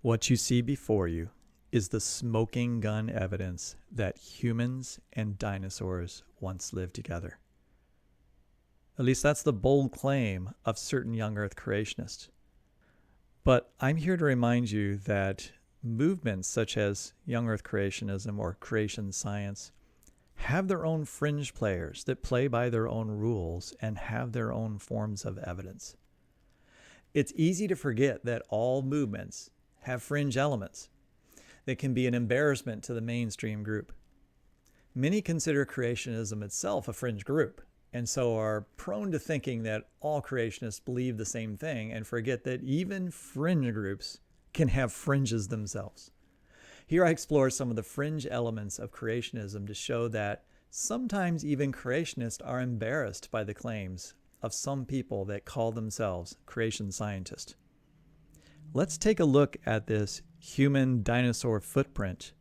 What you see before you is the smoking gun evidence that humans and dinosaurs once lived together. At least that's the bold claim of certain young Earth creationists. But I'm here to remind you that movements such as young Earth creationism or creation science have their own fringe players that play by their own rules and have their own forms of evidence. It's easy to forget that all movements have fringe elements that can be an embarrassment to the mainstream group. Many consider creationism itself a fringe group, and so are prone to thinking that all creationists believe the same thing and forget that even fringe groups can have fringes themselves. Here I explore some of the fringe elements of creationism to show that sometimes even creationists are embarrassed by the claims of some people that call themselves creation scientists. Let's take a look at this human dinosaur footprint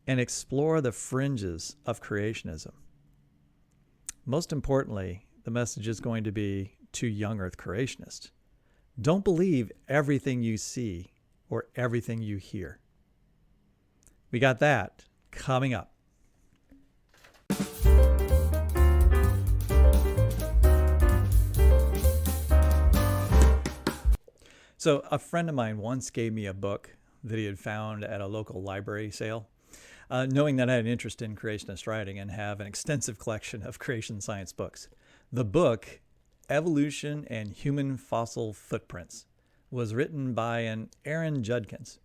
and explore the fringes of creationism. Most importantly, the message is going to be to young Earth creationists. Don't believe everything you see or everything you hear. We got that coming up. So a friend of mine once gave me a book that he had found at a local library sale, knowing that I had an interest in creationist writing and have an extensive collection of creation science books. The book, Evolution and Human Fossil Footprints, was written by an Aaron Judkins.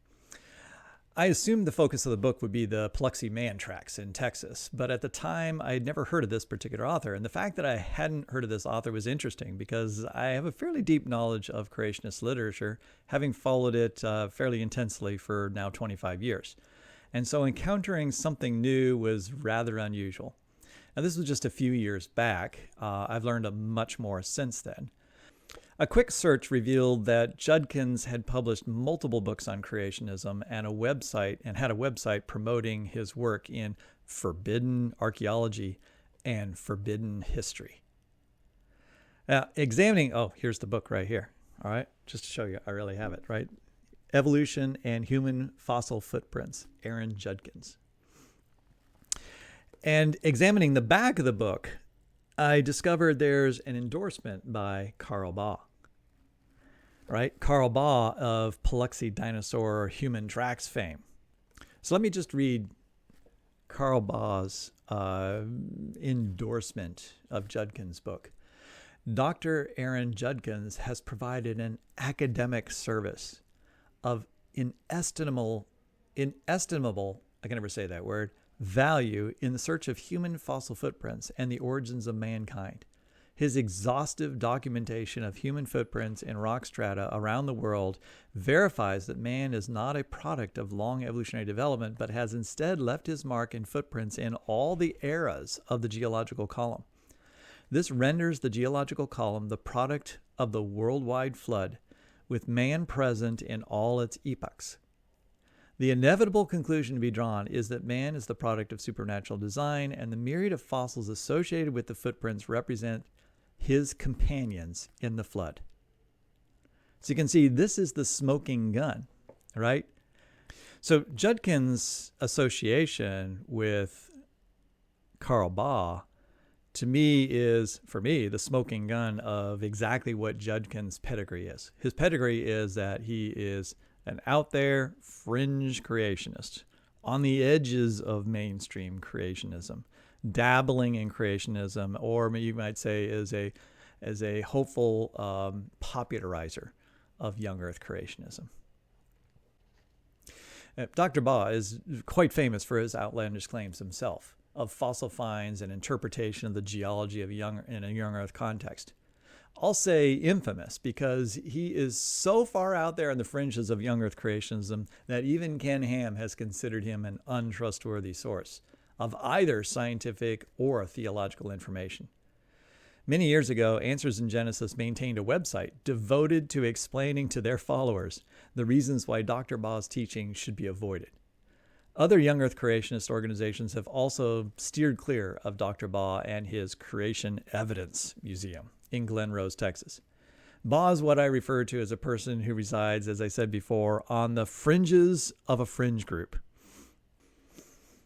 I assumed the focus of the book would be the Paluxy Man tracks in Texas, but at the time I had never heard of this particular author. And the fact that I hadn't heard of this author was interesting because I have a fairly deep knowledge of creationist literature, having followed it fairly intensely for now 25 years. And so encountering something new was rather unusual. Now, this was just a few years back. I've learned much more since then. A quick search revealed that Judkins had published multiple books on creationism and had a website promoting his work in forbidden archaeology and forbidden history. Now, here's the book right here. All right, just to show you, I really have it, right? Evolution and Human Fossil Footprints, Aaron Judkins. And examining the back of the book, I discovered there's an endorsement by Carl Baugh. Right? Carl Baugh of Paluxy dinosaur human tracks fame. So let me just read Carl Baugh's endorsement of Judkins' book. Dr. Aaron Judkins has provided an academic service of inestimable, I can never say that word, value in the search of human fossil footprints and the origins of mankind. His exhaustive documentation of human footprints in rock strata around the world verifies that man is not a product of long evolutionary development, but has instead left his mark and footprints in all the eras of the geological column. This renders the geological column the product of the worldwide flood, with man present in all its epochs. The inevitable conclusion to be drawn is that man is the product of supernatural design, and the myriad of fossils associated with the footprints represent his companions in the flood. So you can see this is the smoking gun, right? So Judkins' association with Carl Baugh, to me, is, for me, the smoking gun of exactly what Judkins' pedigree is. His pedigree is that he is an out there fringe creationist on the edges of mainstream creationism, dabbling in creationism, or you might say as a hopeful popularizer of young Earth creationism. Dr. Baugh is quite famous for his outlandish claims himself of fossil finds and interpretation of the geology of in a young Earth context. I'll say infamous because he is so far out there in the fringes of young Earth creationism that even Ken Ham has considered him an untrustworthy source of either scientific or theological information. Many years ago, Answers in Genesis maintained a website devoted to explaining to their followers the reasons why Dr. Baugh's teaching should be avoided. Other young Earth creationist organizations have also steered clear of Dr. Baugh and his Creation Evidence Museum in Glen Rose, Texas. Baugh is what I refer to as a person who resides, as I said before, on the fringes of a fringe group.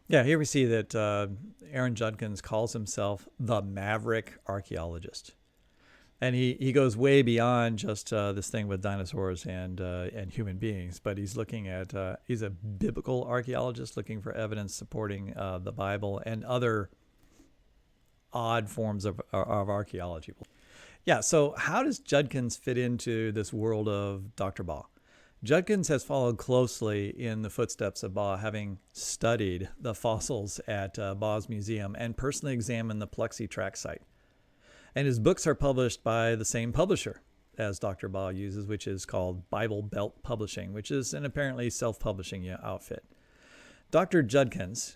Yeah, here we see that Aaron Judkins calls himself the maverick archaeologist. And he goes way beyond just this thing with dinosaurs and human beings, but he's looking at, he's a biblical archaeologist looking for evidence supporting the Bible and other odd forms of archaeology. Yeah, so how does Judkins fit into this world of Dr. Baugh? Judkins has followed closely in the footsteps of Baugh, having studied the fossils at Baugh's museum and personally examined the Plexitrack site. And his books are published by the same publisher as Dr. Baugh uses, which is called Bible Belt Publishing, which is an apparently self-publishing outfit. Dr. Judkins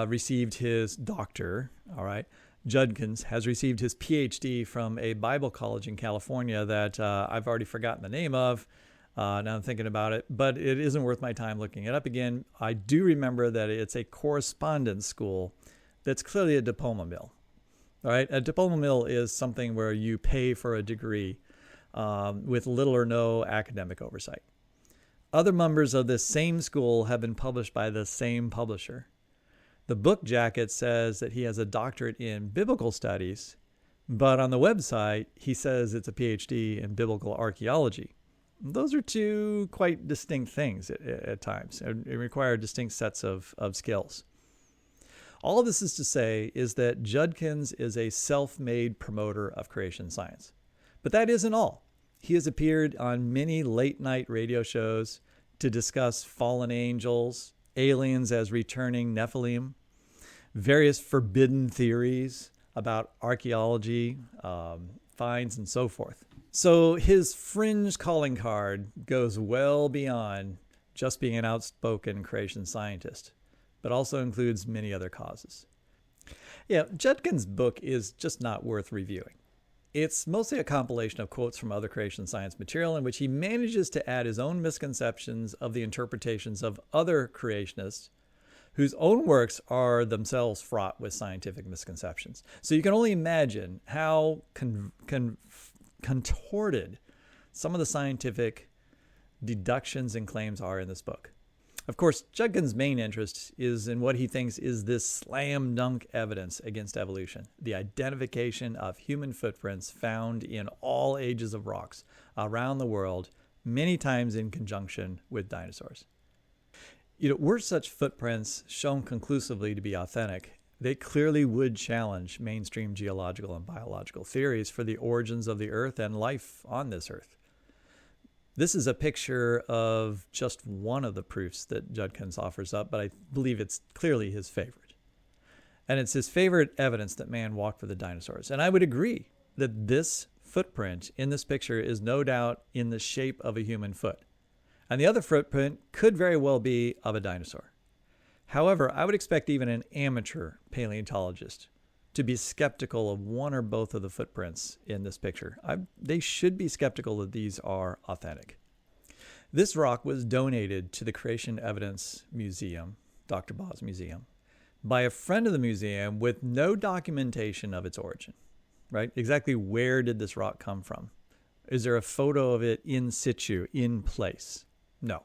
received his doctor, all right, Judkins has received his PhD from a Bible college in California that I've already forgotten the name of. Now I'm thinking about it, but it isn't worth my time looking it up again. I do remember that it's a correspondence school that's clearly a diploma mill. All right, a diploma mill is something where you pay for a degree with little or no academic oversight. Other members of this same school have been published by the same publisher. The book jacket says that he has a doctorate in biblical studies, but on the website, he says it's a PhD in biblical archaeology. Those are two quite distinct things at times. It require distinct sets of skills. All of this is to say is that Judkins is a self-made promoter of creation science. But that isn't all. He has appeared on many late-night radio shows to discuss fallen angels, aliens as returning Nephilim, various forbidden theories about archaeology, finds, and so forth. So his fringe calling card goes well beyond just being an outspoken creation scientist, but also includes many other causes. Yeah, Judkins' book is just not worth reviewing. It's mostly a compilation of quotes from other creation science material in which he manages to add his own misconceptions of the interpretations of other creationists whose own works are themselves fraught with scientific misconceptions. So you can only imagine how contorted some of the scientific deductions and claims are in this book. Of course, Judkins' main interest is in what he thinks is this slam dunk evidence against evolution, the identification of human footprints found in all ages of rocks around the world, many times in conjunction with dinosaurs. Were such footprints shown conclusively to be authentic, they clearly would challenge mainstream geological and biological theories for the origins of the Earth and life on this Earth. This is a picture of just one of the proofs that Judkins offers up, but I believe it's clearly his favorite. And it's his favorite evidence that man walked with the dinosaurs. And I would agree that this footprint in this picture is no doubt in the shape of a human foot. And the other footprint could very well be of a dinosaur. However, I would expect even an amateur paleontologist to be skeptical of one or both of the footprints in this picture. They should be skeptical that these are authentic. This rock was donated to the Creation Evidence Museum, Dr. Baugh's museum, by a friend of the museum with no documentation of its origin, right? Exactly where did this rock come from? Is there a photo of it in situ, in place? No.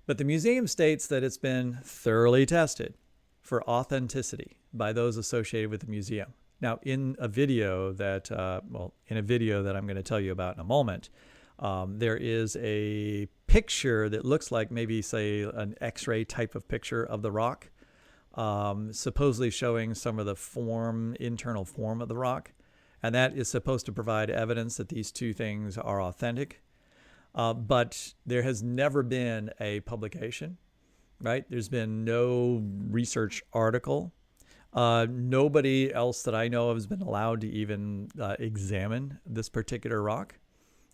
But the museum states that it's been thoroughly tested for authenticity by those associated with the museum. Now, in a video that I'm going to tell you about in a moment, there is a picture that looks like maybe, say, an X-ray type of picture of the rock, supposedly showing some of the internal form of the rock. And that is supposed to provide evidence that these two things are authentic. But there has never been a publication, right? There's been no research article. Nobody else that I know of has been allowed to even examine this particular rock.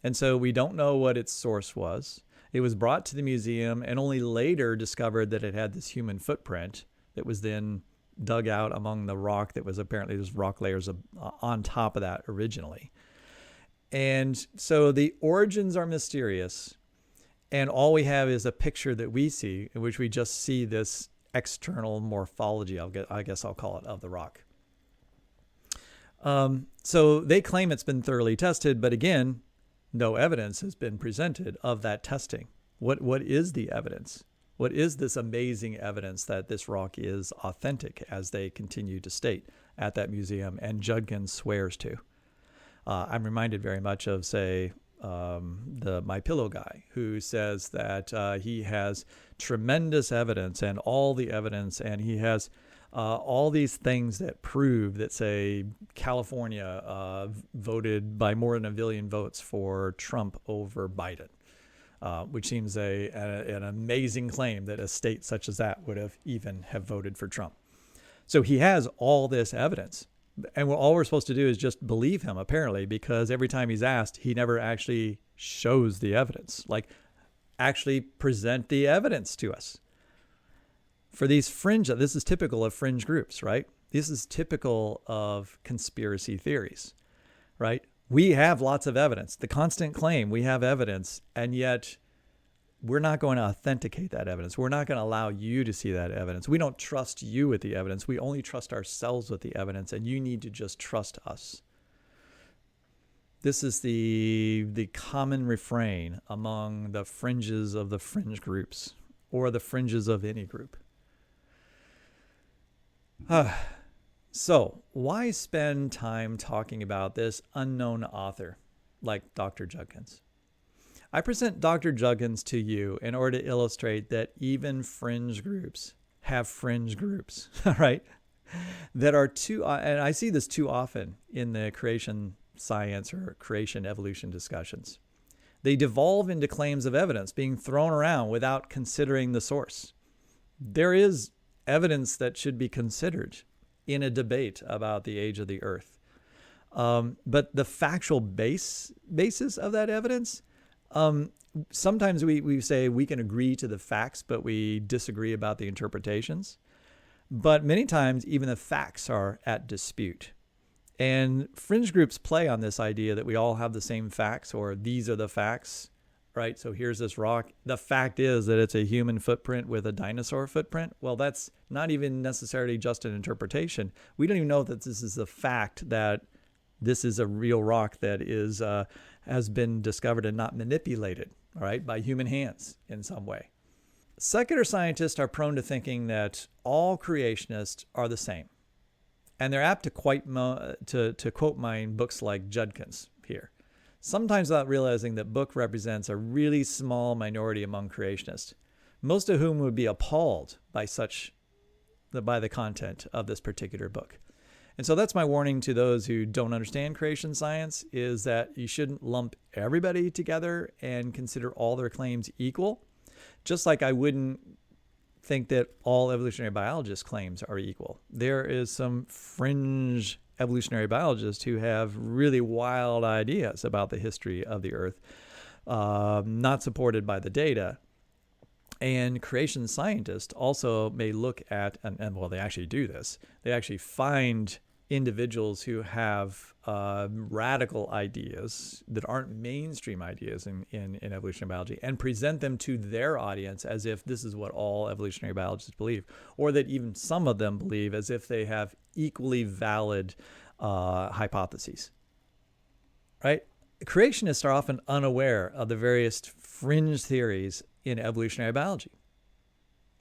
And so we don't know what its source was. It was brought to the museum and only later discovered that it had this human footprint that was then dug out among the rock that was apparently there's rock layers on top of that originally. And so the origins are mysterious. And all we have is a picture that we see in which we just see this external morphology, I guess I'll call it, of the rock. So they claim it's been thoroughly tested, but again, No evidence has been presented of that testing. What is the evidence? What is this amazing evidence that this rock is authentic, as they continue to state at that museum and Judkins swears to? I'm reminded very much of, say, the My Pillow guy, who says that he has tremendous evidence and all the evidence, and he has all these things that prove that, say, California voted by more than 1 billion votes for Trump over Biden, which seems an amazing claim that a state such as that would have voted for Trump. So he has all this evidence. And all we're supposed to do is just believe him, apparently, because every time he's asked, he never actually shows the evidence. Like, actually present the evidence to us. For these fringe, this is typical of fringe groups, right? This is typical of conspiracy theories, right? We have lots of evidence. The constant claim, we have evidence, and yet we're not going to authenticate that evidence. We're not going to allow you to see that evidence. We don't trust you with the evidence. We only trust ourselves with the evidence, and you need to just trust us. This is the common refrain among the fringes of the fringe groups, or the fringes of any group. So why spend time talking about this unknown author like Dr. Judkins? I present Dr. Judkins to you in order to illustrate that even fringe groups have fringe groups, right? That are and I see this too often in the creation science or creation evolution discussions. They devolve into claims of evidence being thrown around without considering the source. There is evidence that should be considered in a debate about the age of the earth. But the factual basis of that evidence, sometimes we say we can agree to the facts, but we disagree about the interpretations. But many times, even the facts are at dispute. And fringe groups play on this idea that we all have the same facts, or these are the facts, right? So here's this rock. The fact is that it's a human footprint with a dinosaur footprint. Well, that's not even necessarily just an interpretation. We don't even know that this is the fact that this is a real rock that has been discovered and not manipulated, all right, by human hands in some way. Secular scientists are prone to thinking that all creationists are the same. And they're apt to quote mine books like Judkins here, sometimes without realizing that book represents a really small minority among creationists, most of whom would be appalled by the content of this particular book. And so that's my warning to those who don't understand creation science, is that you shouldn't lump everybody together and consider all their claims equal, just like I wouldn't think that all evolutionary biologists' claims are equal. There is some fringe evolutionary biologists who have really wild ideas about the history of the earth, not supported by the data. And creation scientists also may look at, and well, they actually do this, they actually find individuals who have radical ideas that aren't mainstream ideas in evolutionary biology, and present them to their audience as if this is what all evolutionary biologists believe, or that even some of them believe, as if they have equally valid hypotheses, right? Creationists are often unaware of the various fringe theories in evolutionary biology.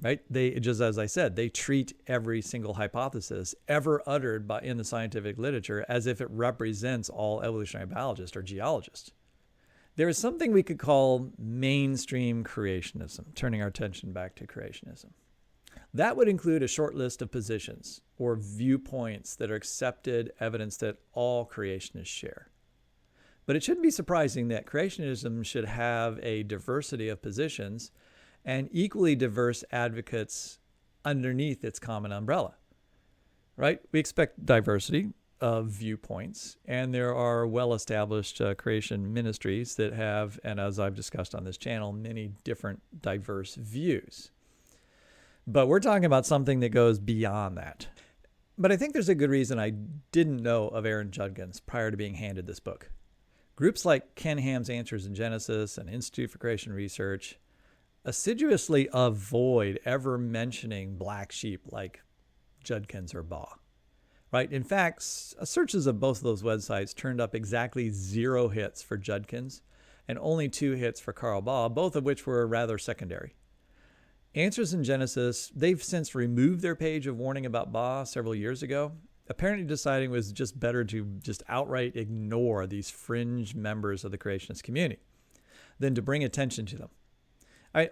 Right? They, just as I said, they treat every single hypothesis ever uttered in the scientific literature as if it represents all evolutionary biologists or geologists. There is something we could call mainstream creationism, turning our attention back to creationism. That would include a short list of positions or viewpoints that are accepted evidence that all creationists share. But it shouldn't be surprising that creationism should have a diversity of positions and equally diverse advocates underneath its common umbrella, right? We expect diversity of viewpoints, and there are well-established creation ministries that have, and as I've discussed on this channel, many different diverse views. But we're talking about something that goes beyond that. But I think there's a good reason I didn't know of Aaron Judkins prior to being handed this book. Groups like Ken Ham's Answers in Genesis and Institute for Creation Research assiduously avoid ever mentioning black sheep like Judkins or Baugh, right? In fact, searches of both of those websites turned up exactly 0 hits for Judkins and only 2 hits for Carl Baugh, both of which were rather secondary. Answers in Genesis, they've since removed their page of warning about Baugh several years ago, apparently deciding it was just better to just outright ignore these fringe members of the creationist community than to bring attention to them.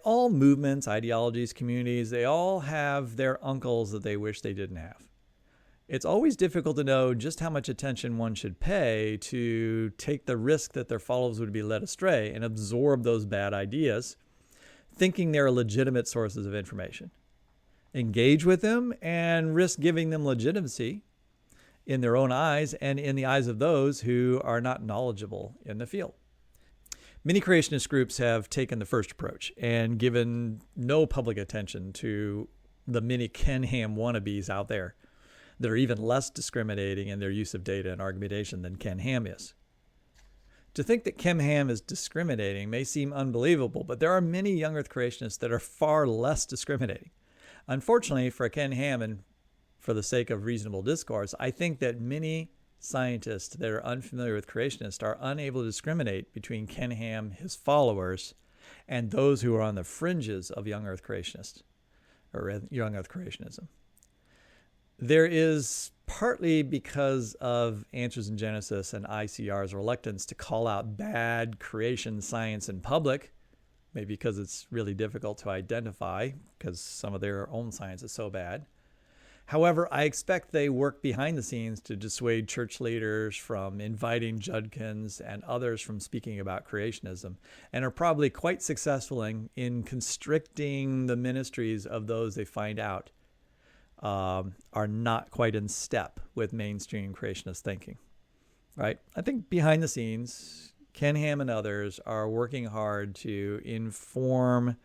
All movements, ideologies, communities, they all have their uncles that they wish they didn't have. It's always difficult to know just how much attention one should pay to take the risk that their followers would be led astray and absorb those bad ideas, thinking they're legitimate sources of information. Engage with them and risk giving them legitimacy in their own eyes and in the eyes of those who are not knowledgeable in the field. Many creationist groups have taken the first approach and given no public attention to the many Ken Ham wannabes out there that are even less discriminating in their use of data and argumentation than Ken Ham is. To think that Ken Ham is discriminating may seem unbelievable, but there are many young earth creationists that are far less discriminating. Unfortunately for Ken Ham, and for the sake of reasonable discourse, I think that many scientists that are unfamiliar with creationists are unable to discriminate between Ken Ham, his followers, and those who are on the fringes of young earth creationists or young earth creationism. There is, partly because of Answers in Genesis and ICR's reluctance to call out bad creation science in public, maybe because it's really difficult to identify because some of their own science is so bad. However, I expect they work behind the scenes to dissuade church leaders from inviting Judkins and others from speaking about creationism, and are probably quite successful in constricting the ministries of those they find out are not quite in step with mainstream creationist thinking, right? I think behind the scenes, Ken Ham and others are working hard to inform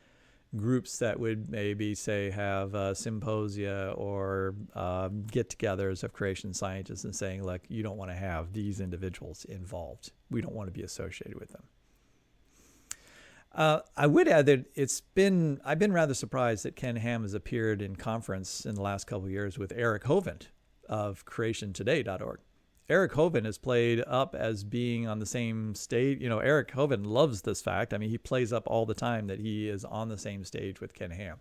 groups that would maybe, say, have symposia or get-togethers of creation scientists and saying, look, you don't want to have these individuals involved. We don't want to be associated with them. I would add that I've been rather surprised that Ken Ham has appeared in conference in the last couple of years with Eric Hovind of creationtoday.org. Eric Hovind is played up as being on the same stage. Eric Hovind loves this fact. I mean, he plays up all the time that he is on the same stage with Ken Ham.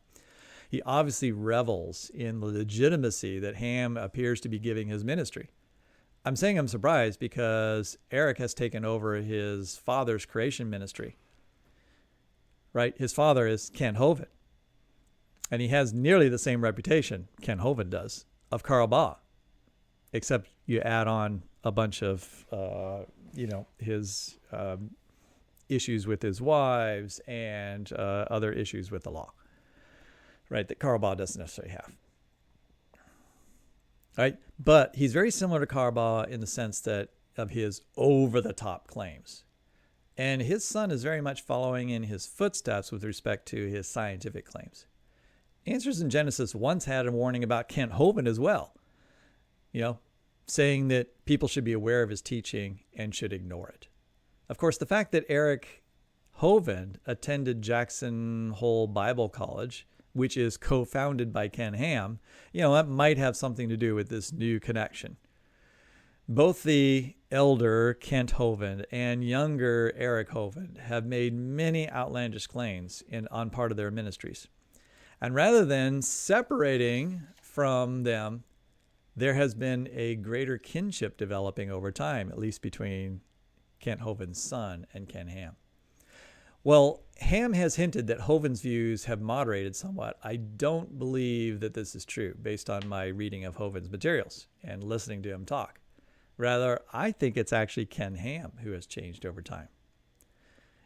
He obviously revels in the legitimacy that Ham appears to be giving his ministry. I'm saying I'm surprised because Eric has taken over his father's creation ministry. Right? His father is Ken Hovind. And he has nearly the same reputation, Ken Hovind does, of Carl Baugh. Except you add on a bunch of, his issues with his wives and other issues with the law, right, that Carl Baugh doesn't necessarily have. Right? But he's very similar to Carl Baugh in the sense that of his over-the-top claims. And his son is very much following in his footsteps with respect to his scientific claims. Answers in Genesis once had a warning about Kent Hovind as well, saying that people should be aware of his teaching and should ignore it. Of course, the fact that Eric Hovind attended Jackson Hole Bible College, which is co-founded by Ken Ham, that might have something to do with this new connection. Both the elder Kent Hovind and younger Eric Hovind have made many outlandish claims on part of their ministries. And rather than separating from them, there has been a greater kinship developing over time, at least between Kent Hovind's son and Ken Ham. Well, Ham has hinted that Hovind's views have moderated somewhat. I don't believe that this is true based on my reading of Hovind's materials and listening to him talk. Rather, I think it's actually Ken Ham who has changed over time.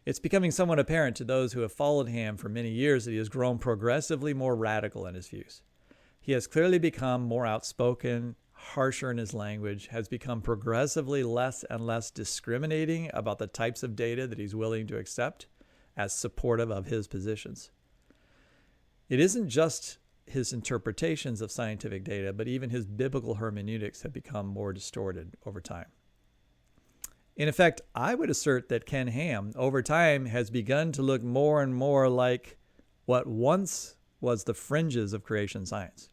It's becoming somewhat apparent to those who have followed Ham for many years that he has grown progressively more radical in his views. He has clearly become more outspoken, harsher in his language, has become progressively less and less discriminating about the types of data that he's willing to accept as supportive of his positions. It isn't just his interpretations of scientific data, but even his biblical hermeneutics have become more distorted over time. In effect, I would assert that Ken Ham, over time, has begun to look more and more like what once was the fringes of creation science.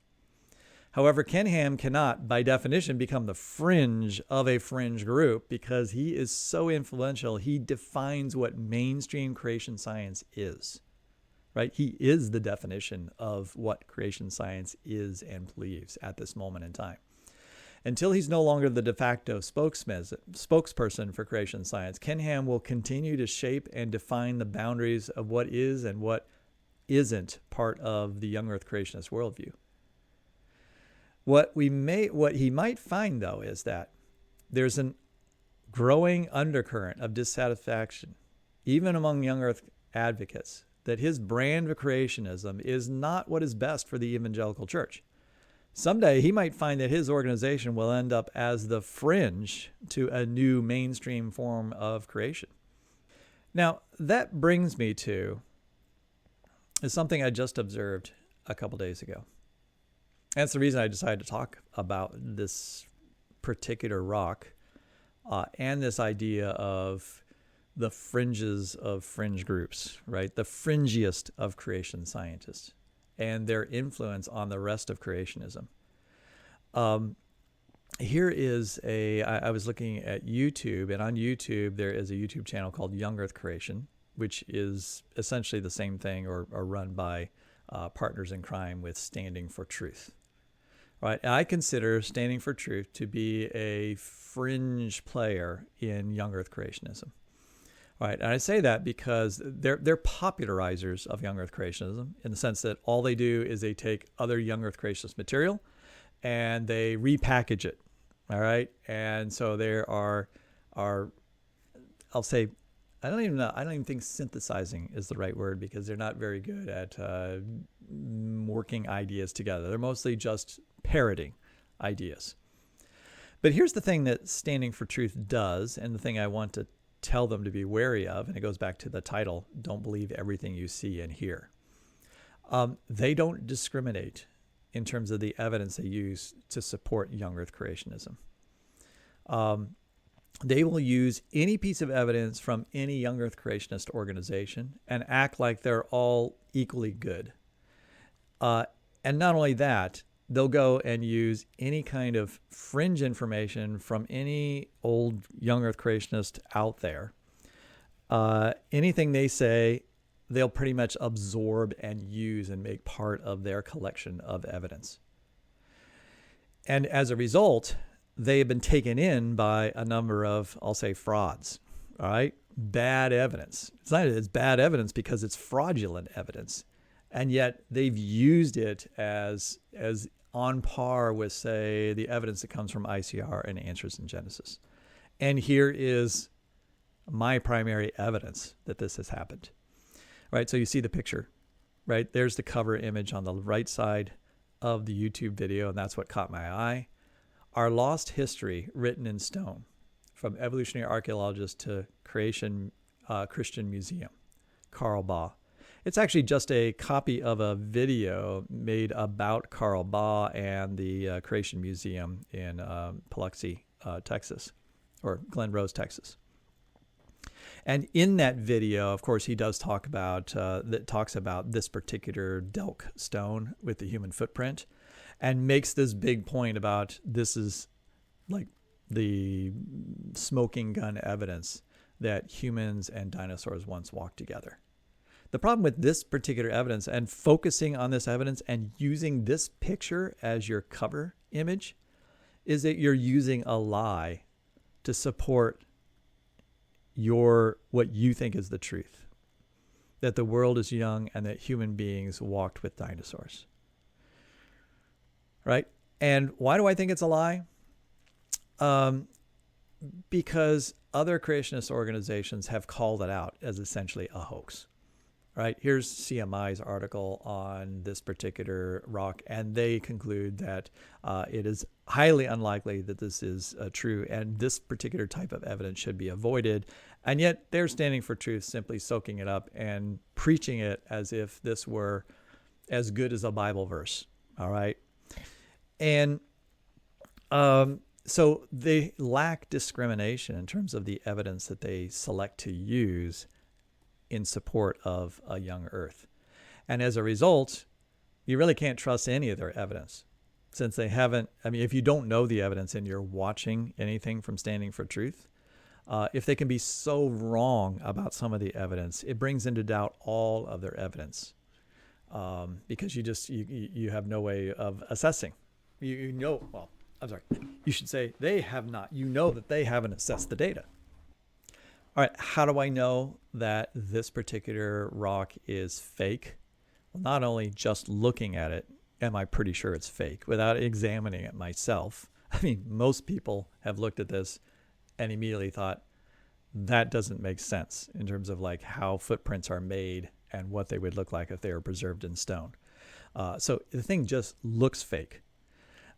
However, Ken Ham cannot, by definition, become the fringe of a fringe group because he is so influential. He defines what mainstream creation science is, right? He is the definition of what creation science is and believes at this moment in time. Until he's no longer the de facto spokesperson for creation science, Ken Ham will continue to shape and define the boundaries of what is and what isn't part of the young earth creationist worldview. What he might find, though, is that there's a growing undercurrent of dissatisfaction, even among young earth advocates, that his brand of creationism is not what is best for the evangelical church. Someday he might find that his organization will end up as the fringe to a new mainstream form of creation. Now, that brings me to something I just observed a couple days ago. That's the reason I decided to talk about this particular rock and this idea of the fringes of fringe groups, right? The fringiest of creation scientists and their influence on the rest of creationism. Here is I was looking at YouTube, and on YouTube there is a YouTube channel called Young Earth Creation, which is essentially the same thing or run by partners in crime with Standing for Truth. Right, I consider Standing for Truth to be a fringe player in young earth creationism. Right, and I say that because they're popularizers of young earth creationism in the sense that all they do is they take other young earth creationist material and they repackage it. All right, and so there are I'll say, I don't even think synthesizing is the right word because they're not very good at working ideas together. They're mostly just parroting ideas. But here's the thing that Standing for Truth does, and the thing I want to tell them to be wary of, and it goes back to the title, Don't Believe Everything You See and Hear. They don't discriminate in terms of the evidence they use to support young earth creationism. They will use any piece of evidence from any young earth creationist organization and act like they're all equally good. And not only that, they'll go and use any kind of fringe information from any old young earth creationist out there. Anything they say, they'll pretty much absorb and use and make part of their collection of evidence. And as a result, they have been taken in by a number of, I'll say, frauds, all right? Bad evidence. It's bad evidence because it's fraudulent evidence. And yet they've used it as on par with, say, the evidence that comes from ICR and Answers in Genesis. And here is my primary evidence that this has happened. Right, so you see the picture, right? There's the cover image on the right side of the YouTube video, and that's what caught my eye. Our lost history written in stone, from evolutionary archaeologist to Creation Christian Museum, Carl Baugh. It's actually just a copy of a video made about Carl Baugh and the Creation Museum in Biloxi, Texas, or Glen Rose, Texas. And in that video, of course, he does talk about that talks about this particular Delk stone with the human footprint, and makes this big point about this is like the smoking gun evidence that humans and dinosaurs once walked together. The problem with this particular evidence and focusing on this evidence and using this picture as your cover image is that you're using a lie to support what you think is the truth, that the world is young and that human beings walked with dinosaurs. Right? And why do I think it's a lie? Because other creationist organizations have called it out as essentially a hoax. Right? Here's CMI's article on this particular rock, and they conclude that it is highly unlikely that this is true, and this particular type of evidence should be avoided. And yet they're Standing for Truth, simply soaking it up and preaching it as if this were as good as a Bible verse. All right? And so they lack discrimination in terms of the evidence that they select to use in support of a young earth. And as a result, you really can't trust any of their evidence. since they haven't, I mean, if you don't know the evidence and you're watching anything from Standing for Truth, if they can be so wrong about some of the evidence, it brings into doubt all of their evidence, because you have no way of assessing. You should say they have not. You know that they haven't assessed the data. All right, how do I know that this particular rock is fake? Well, not only just looking at it, am I pretty sure it's fake without examining it myself. I mean, most people have looked at this and immediately thought, that doesn't make sense in terms of like how footprints are made and what they would look like if they were preserved in stone. So the thing just looks fake.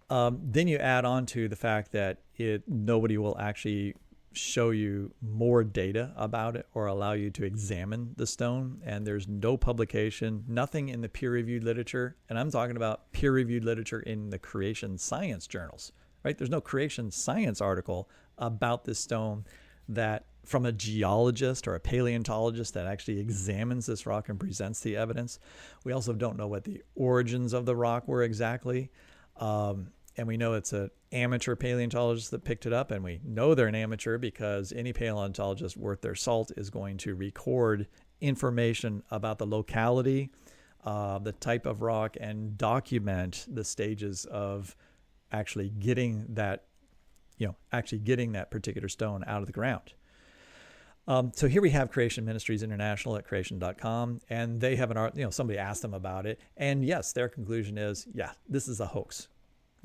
Then you add on to the fact that nobody will actually show you more data about it or allow you to examine the stone, and there's no publication, nothing in the peer-reviewed literature, and I'm talking about peer-reviewed literature in the creation science journals, right? There's no creation science article about this stone that from a geologist or a paleontologist that actually examines this rock and presents the evidence. We also don't know what the origins of the rock were exactly. And we know it's an amateur paleontologist that picked it up, and we know they're an amateur because any paleontologist worth their salt is going to record information about the locality, the type of rock, and document the stages of actually getting that particular stone out of the ground. So here we have Creation Ministries International at creation.com, and they have somebody asked them about it, and yes, their conclusion is, yeah, this is a hoax.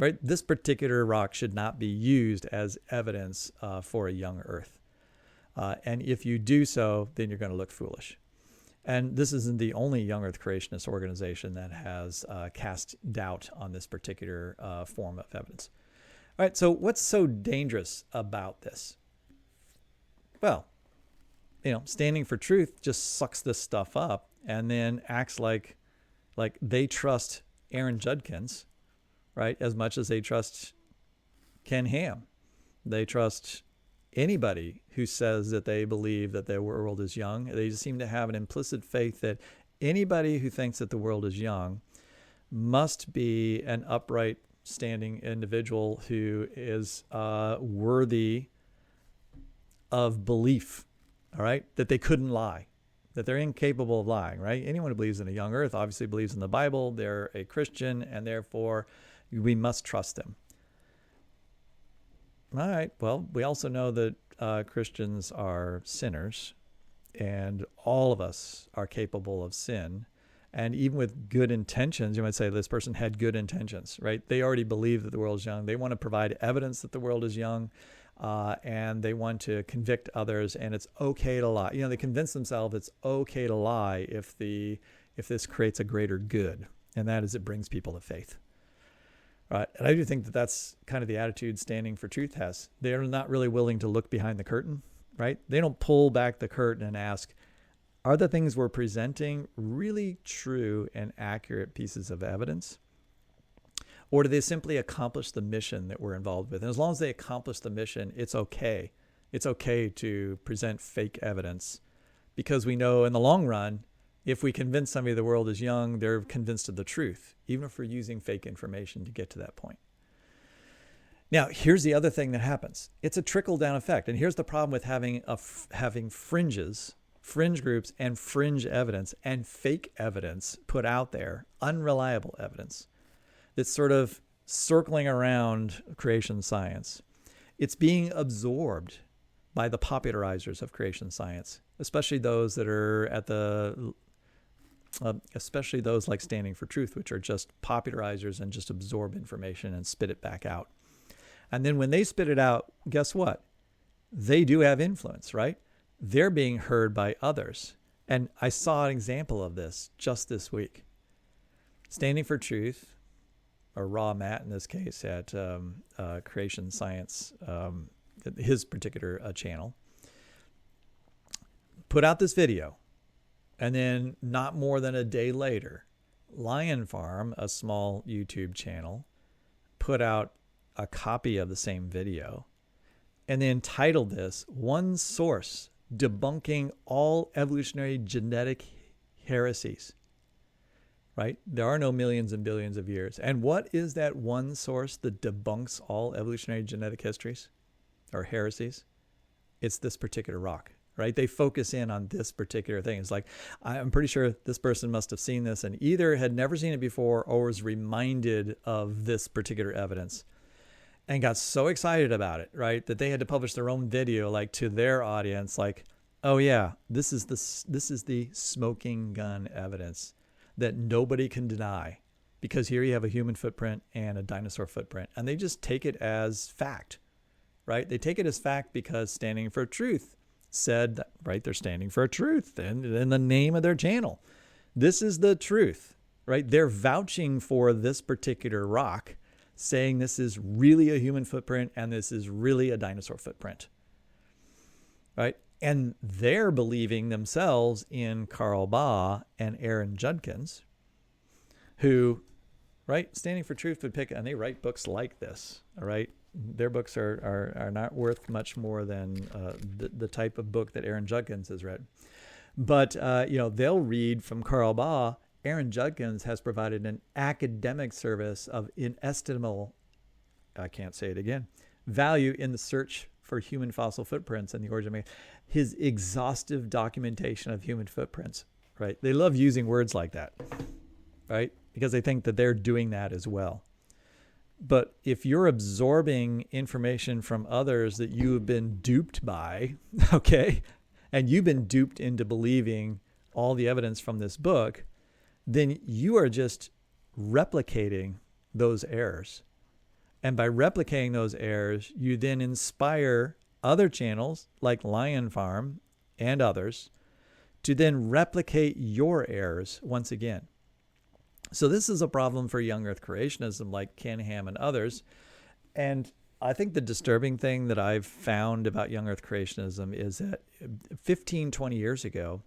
Right? This particular rock should not be used as evidence for a young Earth. And if you do so, then you're going to look foolish. And this isn't the only young Earth creationist organization that has cast doubt on this particular form of evidence. All right, so what's so dangerous about this? Well, Standing for Truth just sucks this stuff up and then acts like they trust Aaron Judkins, right, as much as they trust Ken Ham. They trust anybody who says that they believe that their world is young. They just seem to have an implicit faith that anybody who thinks that the world is young must be an upright, standing individual who is worthy of belief, all right, that they couldn't lie, that they're incapable of lying, right? Anyone who believes in a young Earth obviously believes in the Bible. They're a Christian, and therefore we must trust them. All right, well, we also know that Christians are sinners, and all of us are capable of sin. And even with good intentions, you might say this person had good intentions, right? They already believe that the world is young. They want to provide evidence that the world is young, and they want to convict others, and it's okay to lie. They convince themselves it's okay to lie if this creates a greater good, and that is it brings people to faith. Right. And I do think that that's kind of the attitude Standing for Truth has. They're not really willing to look behind the curtain, right? They don't pull back the curtain and ask, are the things we're presenting really true and accurate pieces of evidence? Or do they simply accomplish the mission that we're involved with? And as long as they accomplish the mission, it's okay. It's okay to present fake evidence, because we know in the long run, if we convince somebody the world is young, they're convinced of the truth, even if we're using fake information to get to that point. Now, here's the other thing that happens. It's a trickle-down effect. And here's the problem with having fringes, fringe groups, and fringe evidence and fake evidence put out there, unreliable evidence, that's sort of circling around creation science. It's being absorbed by the popularizers of creation science, especially those that are especially those like Standing for Truth, which are just popularizers and just absorb information and spit it back out. And then when they spit it out, guess what? They do have influence, right? They're being heard by others. And I saw an example of this just this week. Standing for Truth, or Raw Matt in this case, at Creation Science, his particular channel, put out this video. And then not more than a day later, Lion Farm, a small YouTube channel, put out a copy of the same video and then titled this, "One Source Debunking All Evolutionary Genetic Heresies." right? There are no millions and billions of years. And what is that one source that debunks all evolutionary genetic histories or heresies? It's this particular rock, right? They focus in on this particular thing. It's like, I'm pretty sure this person must have seen this and either had never seen it before or was reminded of this particular evidence and got so excited about it, right, that they had to publish their own video, like, to their audience, like, oh yeah, this is the smoking gun evidence that nobody can deny, because here you have a human footprint and a dinosaur footprint, and they just take it as fact, right? They take it as fact because Standing for Truth said that, right? They're standing for truth and in the name of their channel. This is the truth, right? They're vouching for this particular rock, saying this is really a human footprint and this is really a dinosaur footprint, right? And they're believing themselves in Carl Baugh and Aaron Judkins, who, right, Standing for Truth would pick, and they write books like this, all right? Their books are not worth much more than the type of book that Aaron Judkins has read. But, they'll read from Carl Baugh. Aaron Judkins has provided an academic service of inestimable, I can't say it again, value in the search for human fossil footprints and the origin of man. His exhaustive documentation of human footprints, right? They love using words like that, right? Because they think that they're doing that as well. But if you're absorbing information from others that you have been duped by, okay, and you've been duped into believing all the evidence from this book, then you are just replicating those errors. And by replicating those errors, you then inspire other channels like Lion Farm and others to then replicate your errors once again. So this is a problem for young earth creationism like Ken Ham and others. And I think the disturbing thing that I've found about young earth creationism is that 15, 20 years ago,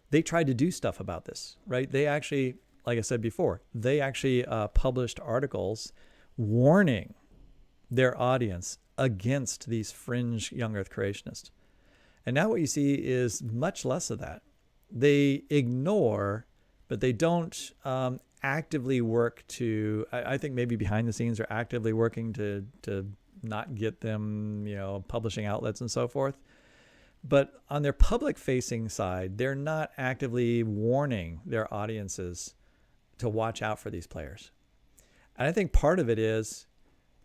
they tried to do stuff about this, right? They actually, like I said before, they actually published articles warning their audience against these fringe young earth creationists. And now what you see is much less of that. They ignore, but they don't actively work to, I think maybe behind the scenes are actively working to not get them, publishing outlets and so forth. But on their public facing side, they're not actively warning their audiences to watch out for these players. And I think part of it is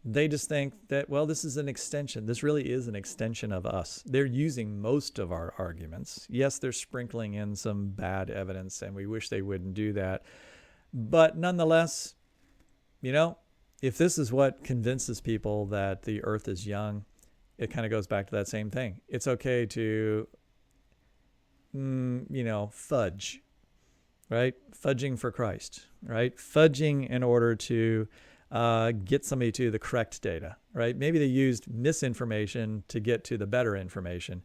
they just think that, well, this is an extension. This really is an extension of us. They're using most of our arguments. Yes, they're sprinkling in some bad evidence, and we wish they wouldn't do that. But nonetheless, if this is what convinces people that the earth is young, it kind of goes back to that same thing. It's okay to, fudge, right? Fudging for Christ, right? Fudging in order to get somebody to the correct data, right? Maybe they used misinformation to get to the better information.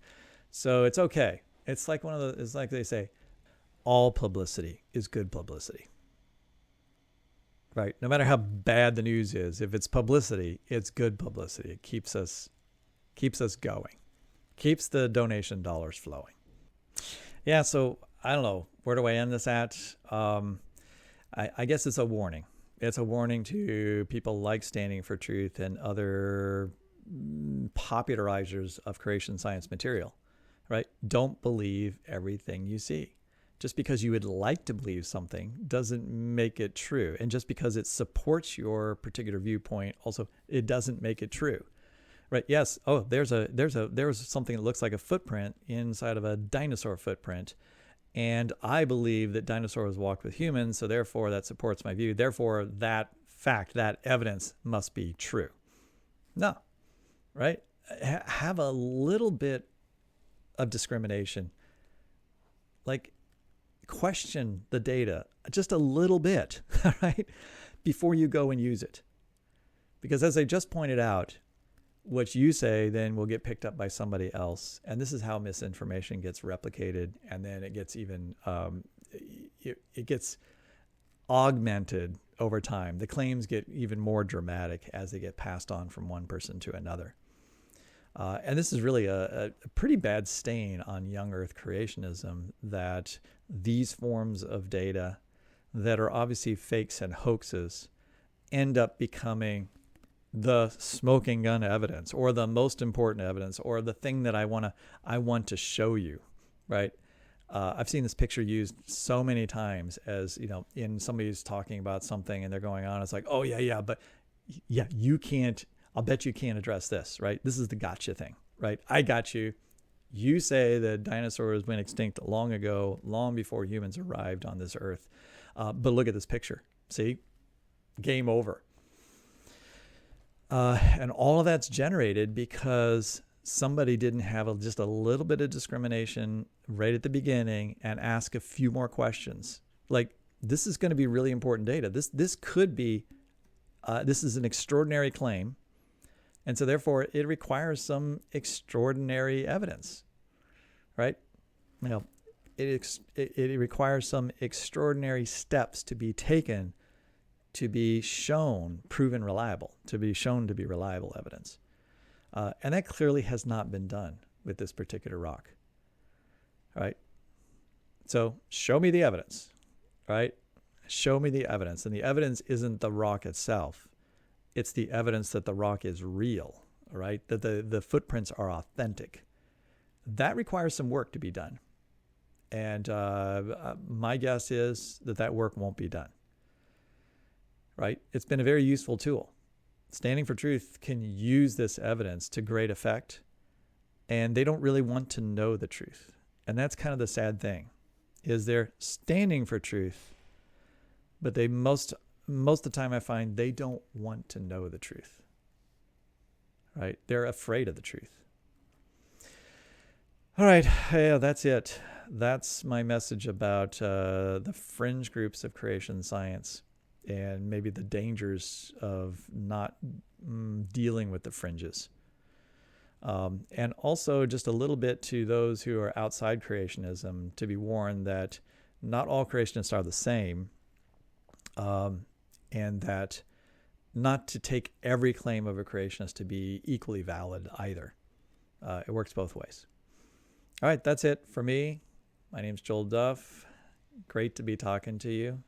So it's okay. It's like it's like they say, all publicity is good publicity, right? No matter how bad the news is, if it's publicity, it's good publicity. It keeps us going, keeps the donation dollars flowing. Yeah. So I don't know, where do I end this at? I guess it's a warning. It's a warning to people like Standing for Truth and other popularizers of creation science material, right? Don't believe everything you see. Just because you would like to believe something doesn't make it true. And just because it supports your particular viewpoint, also, it doesn't make it true, right? Yes. Oh, there's something that looks like a footprint inside of a dinosaur footprint. And I believe that dinosaurs walked with humans, so therefore that supports my view. Therefore, that fact, that evidence must be true. No, right? Have a little bit of discrimination. Like, question the data just a little bit, right? Before you go and use it. Because as I just pointed out, what you say then will get picked up by somebody else. And this is how misinformation gets replicated. And then it gets even, it gets augmented over time. The claims get even more dramatic as they get passed on from one person to another. And this is really a pretty bad stain on young earth creationism, that these forms of data that are obviously fakes and hoaxes end up becoming the smoking gun evidence, or the most important evidence, or the thing that I want to show you, right? I've seen this picture used so many times as, in somebody's talking about something and they're going on. It's like, oh yeah, but yeah, you can't, I'll bet you can't address this, right? This is the gotcha thing, right? I got you. You say that dinosaurs went extinct long ago, long before humans arrived on this earth. But look at this picture. See? Game over. And all of that's generated because somebody didn't have just a little bit of discrimination right at the beginning and ask a few more questions. Like, this is going to be really important data. This could be, this is an extraordinary claim. And so therefore it requires some extraordinary evidence, right? It requires some extraordinary steps to be taken to be shown, proven reliable, to be shown to be reliable evidence. And that clearly has not been done with this particular rock, right? So show me the evidence, right? Show me the evidence. And the evidence isn't the rock itself. It's the evidence that the rock is real, right? That the footprints are authentic. That requires some work to be done. And my guess is that work won't be done, right? It's been a very useful tool. Standing for Truth can use this evidence to great effect, and they don't really want to know the truth. And that's kind of the sad thing, is they're standing for truth, but they most of the time I find they don't want to know the truth, right? They're afraid of the truth. All right, yeah, that's it. That's my message about the fringe groups of creation science, and maybe the dangers of not dealing with the fringes. And also just a little bit to those who are outside creationism, to be warned that not all creationists are the same, and that not to take every claim of a creationist to be equally valid either. It works both ways. All right, that's it for me. My name's Joel Duff. Great to be talking to you.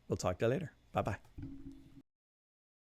We'll talk to you later. Bye-bye.